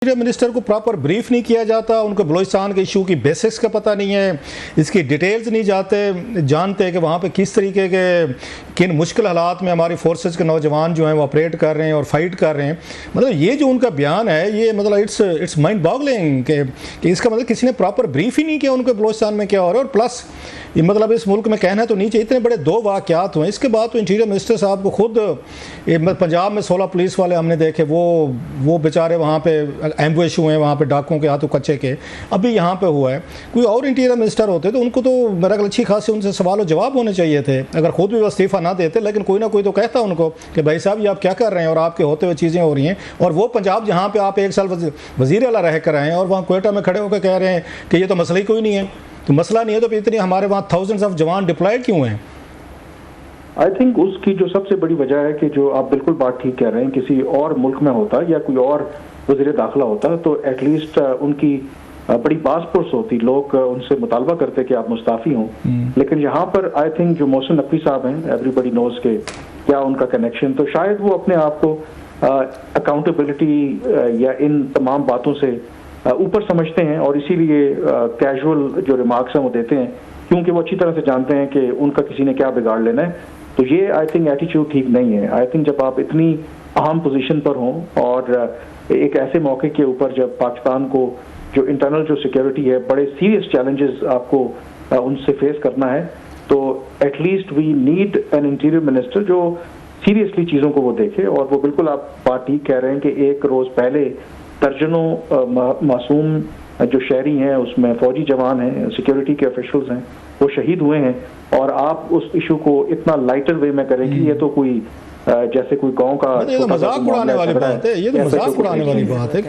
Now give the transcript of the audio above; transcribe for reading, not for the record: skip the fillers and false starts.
Minister को proper brief नहीं किया जाता, उनको बलूचिस्तान के इशू की बेसिक्स का पता नहीं है, इसकी डिटेल्स नहीं जानते कि वहाँ पे किस तरीके के किन मुश्किल हालात में हमारी फोर्सेस के नौजवान जो हैं वो ऑपरेट कर रहे हैं और फाइट कर रहे हैं। मतलब ये जो उनका बयान है ये मतलब इट्स माइंड बॉगलिंग कि इसका मतलब किसी ने प्रॉपर ब्रीफ ही नहीं किया उनको बलूचिस्तान में क्या हो रहा है। और प्लस ये मतलब इस मुल्क में कहना तो नहीं चाहिए, इतने बड़े दो वाक़यात हुए, इसके बाद तो इंटीरियर मिनिस्टर साहब को खुद पंजाब में 16 पुलिस वाले हमने देखे, वो बेचारे वहाँ पे एम्बुश हुए हैं, वहाँ पे डाकुओं के हाथों कच्चे के। अभी यहाँ पे हुआ है, कोई और इंटीरियर मिनिस्टर होते तो उनको तो मेरा ख्याल अच्छी खासी उनसे सवाल और जवाब होने चाहिए थे, अगर खुद भी इस्तीफ़ा ना देते, लेकिन कोई ना कोई तो कहता उनको कि भाई साहब ये आप क्या कर रहे हैं और आपके होते हुए चीज़ें हो रही हैं। और वो पंजाब जहाँ पर आप 1 साल वज़ीर आला रह कर आए हैं और वहाँ क्वेटा में खड़े होकर कह रहे हैं कि ये तो मसला ही कोई नहीं है। तो मसला नहीं है तो फिर इतनी हमारे वहाँ थाउजेंड्स ऑफ जवान डिप्लॉयड क्यों हैं? आई थिंक उसकी जो सबसे बड़ी वजह है कि जो आप बिल्कुल बात ठीक कह रहे हैं, किसी और मुल्क में होता या कोई और वज़ीर दाखिला होता तो एटलीस्ट उनकी बड़ी बासपुरस होती, लोग उनसे मुतालबा करते कि आप मुस्ताफ़ी हों। लेकिन यहाँ पर आई थिंक जो मोहसिन नकवी साहब हैं, एवरीबडी नोज के क्या उनका कनेक्शन, तो शायद वो अपने आप को अकाउंटेबिलिटी या इन तमाम बातों से ऊपर समझते हैं और इसीलिए कैजुअल जो रिमार्क्स हैं वो देते हैं, क्योंकि वो अच्छी तरह से जानते हैं कि उनका किसी ने क्या बिगाड़ लेना है। तो ये आई थिंक एटीट्यूड ठीक नहीं है। आई थिंक जब आप इतनी अहम पोजीशन पर हों और एक ऐसे मौके के ऊपर जब पाकिस्तान को जो इंटरनल जो सिक्योरिटी है, बड़े सीरियस चैलेंजेस आपको उनसे फेस करना है, तो at least we need an interior minister जो सीरियसली चीज़ों को वो देखे। और वो बिल्कुल आप बात ठीक कह रहे हैं कि एक रोज़ पहले दर्जनों मासूम जो शहरी हैं, उसमें फौजी जवान हैं, सिक्योरिटी के ऑफिशियल्स हैं, वो शहीद हुए हैं। और आप उस इशू को इतना लाइटर वे में करें कि ये तो कोई जैसे कोई गांव का मजाक उड़ाने वाली बात है, ये तो मजाक उड़ाने वाली बात है।